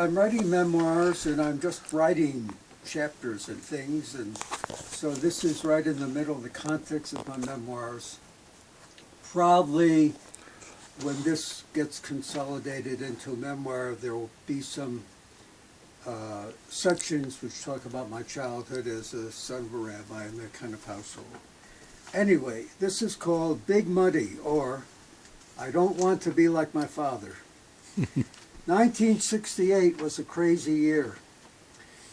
I'm writing memoirs, and I'm just writing chapters and things, and so this is right in the middle of the context of my memoirs. Probably when this gets consolidated into a memoir, there will be some sections which talk about my childhood as a son of a rabbi in that kind of household. Anyway, this is called Big Muddy, or I Don't Want to Be Like My Father. 1968 was a crazy year.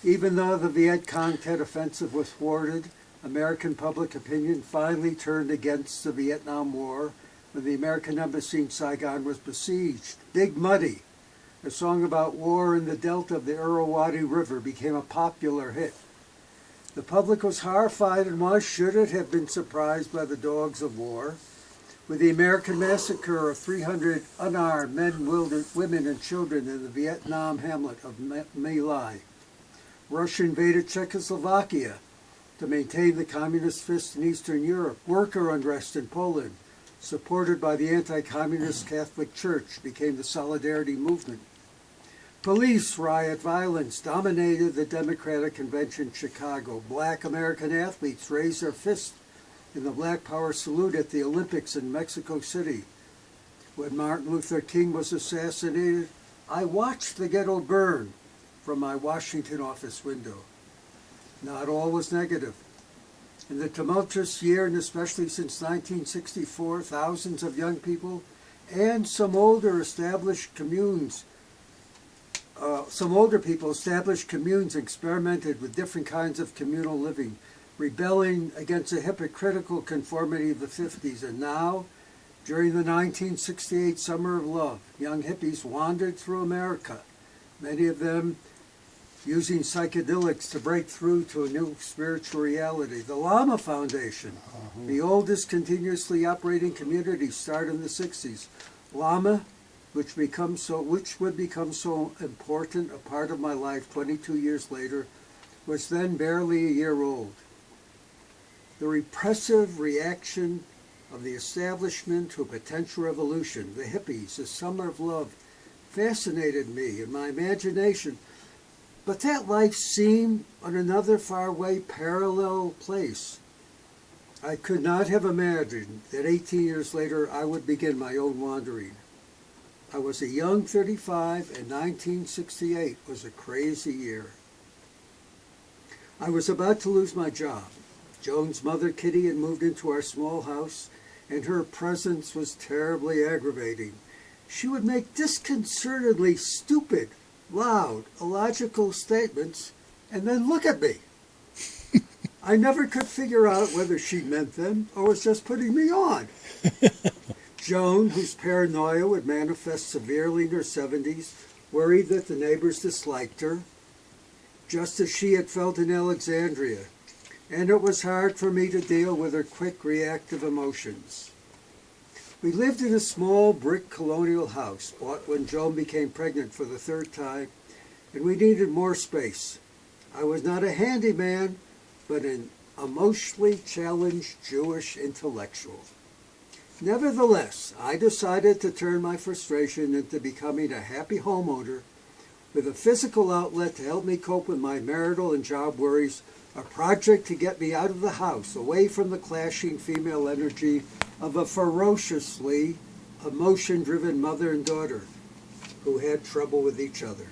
Even though the Viet Cong Tet Offensive was thwarted, American public opinion finally turned against the Vietnam War when the American embassy in Saigon was besieged. Big Muddy, a song about war in the delta of the Irrawaddy River, became a popular hit. The public was horrified, and why should it have been surprised by the dogs of war? With the American massacre of 300 unarmed men, women, and children in the Vietnam hamlet of My Lai. Russia invaded Czechoslovakia to maintain the communist fist in Eastern Europe. Worker unrest in Poland, supported by the anti-communist Catholic Church, became the Solidarity Movement. Police riot violence dominated the Democratic Convention in Chicago. Black American athletes raised their fists in the Black Power salute at the Olympics in Mexico City. When Martin Luther King was assassinated, I watched the ghetto burn from my Washington office window. Not all was negative. In the tumultuous year, and especially since 1964, thousands of young people and some older people established communes, experimented with different kinds of communal living, rebelling against the hypocritical conformity of the 50s. And now, during the 1968 Summer of Love, young hippies wandered through America, many of them using psychedelics to break through to a new spiritual reality. The Lama Foundation, the oldest continuously operating community, started in the 60s. Lama, which would become so important a part of my life 22 years later, was then barely a year old. The repressive reaction of the establishment to a potential revolution, the hippies, the Summer of Love, fascinated me and my imagination. But that life seemed on another faraway parallel place. I could not have imagined that 18 years later I would begin my own wandering. I was a young 35, and 1968 was a crazy year. I was about to lose my job. Joan's mother, Kitty, had moved into our small house, and her presence was terribly aggravating. She would make disconcertingly stupid, loud, illogical statements, and then look at me. I never could figure out whether she meant them or was just putting me on. Joan, whose paranoia would manifest severely in her 70s, worried that the neighbors disliked her, just as she had felt in Alexandria, and it was hard for me to deal with her quick reactive emotions. We lived in a small brick colonial house, bought when Joan became pregnant for the third time, and we needed more space. I was not a handyman, but an emotionally challenged Jewish intellectual. Nevertheless, I decided to turn my frustration into becoming a happy homeowner with a physical outlet to help me cope with my marital and job worries, a project to get me out of the house, away from the clashing female energy of a ferociously emotion-driven mother and daughter who had trouble with each other.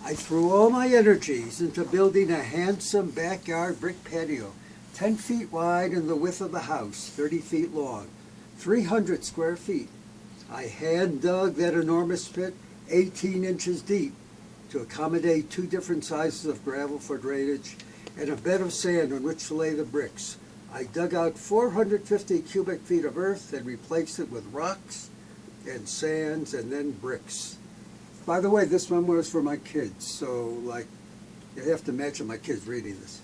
I threw all my energies into building a handsome backyard brick patio, 10 feet wide in the width of the house, 30 feet long, 300 square feet. I hand-dug that enormous pit 18 inches deep to accommodate 2 different sizes of gravel for drainage and a bed of sand on which to lay the bricks. I dug out 450 cubic feet of earth and replaced it with rocks and sands and then bricks. By the way, this memoir is for my kids, so you have to imagine my kids reading this.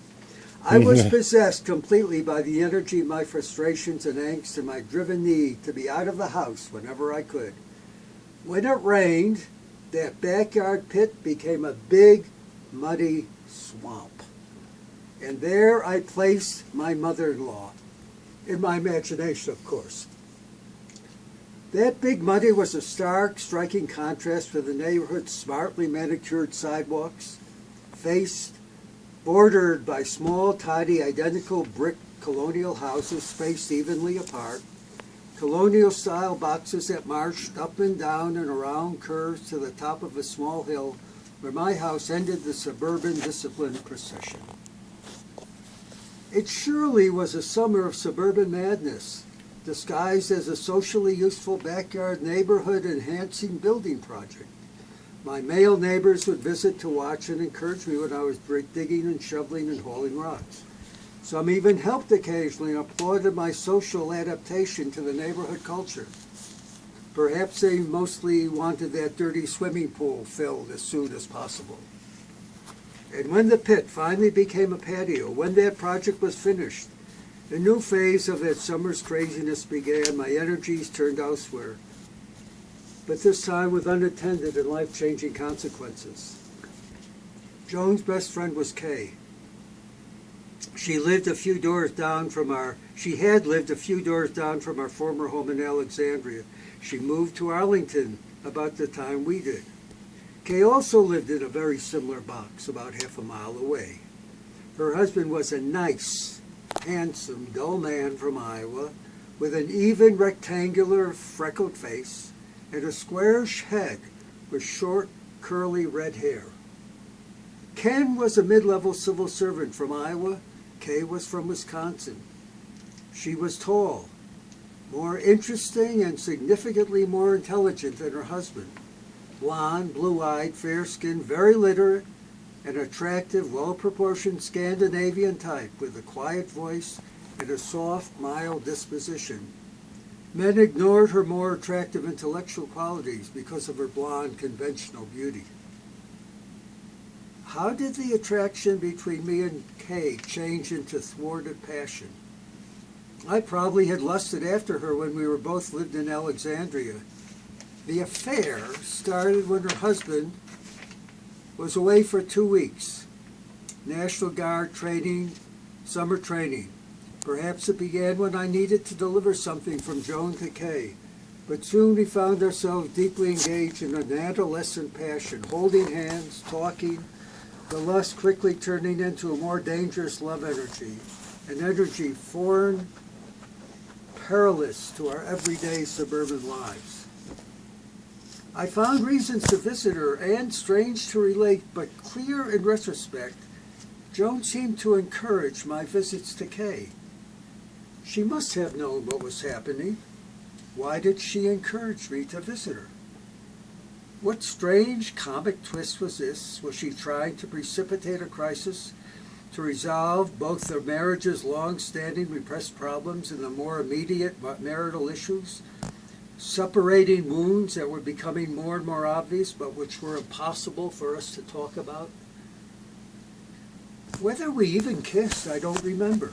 I was possessed completely by the energy of my frustrations and angst and my driven need to be out of the house whenever I could. When it rained, that backyard pit became a big, muddy swamp. And there I placed my mother-in-law, in my imagination, of course. That big Monday was a stark, striking contrast to the neighborhood's smartly manicured sidewalks, bordered by small, tidy, identical brick colonial houses spaced evenly apart, colonial-style boxes that marched up and down and around curves to the top of a small hill where my house ended the suburban discipline procession. It surely was a summer of suburban madness, disguised as a socially useful backyard neighborhood-enhancing building project. My male neighbors would visit to watch and encourage me when I was digging and shoveling and hauling rocks. Some even helped occasionally and applauded my social adaptation to the neighborhood culture. Perhaps they mostly wanted that dirty swimming pool filled as soon as possible. And when the pit finally became a patio, when that project was finished, a new phase of that summer's craziness began. My energies turned elsewhere, but this time with unintended and life-changing consequences. Joan's best friend was Kay. She had lived a few doors down from our former home in Alexandria. She moved to Arlington about the time we did. Kay also lived in a very similar box about half a mile away. Her husband was a nice, handsome, dull man from Iowa with an even, rectangular, freckled face and a squarish head with short, curly red hair. Ken was a mid-level civil servant from Iowa. Kay was from Wisconsin. She was tall, more interesting and significantly more intelligent than her husband. Blonde, blue-eyed, fair-skinned, very literate, an attractive, well-proportioned Scandinavian type with a quiet voice and a soft, mild disposition. Men ignored her more attractive intellectual qualities because of her blonde, conventional beauty. How did the attraction between me and Kay change into thwarted passion? I probably had lusted after her when we both lived in Alexandria. The affair started when her husband was away for 2 weeks. National Guard training, summer training. Perhaps it began when I needed to deliver something from Joan to Kay. But soon we found ourselves deeply engaged in an adolescent passion, holding hands, talking, the lust quickly turning into a more dangerous love energy, an energy foreign, perilous to our everyday suburban lives. I found reasons to visit her, and, strange to relate, but clear in retrospect, Joan seemed to encourage my visits to Kay. She must have known what was happening. Why did she encourage me to visit her? What strange comic twist was this? Was she trying to precipitate a crisis, to resolve both their marriage's long-standing repressed problems and the more immediate marital issues, separating wounds that were becoming more and more obvious but which were impossible for us to talk about? Whether we even kissed, I don't remember.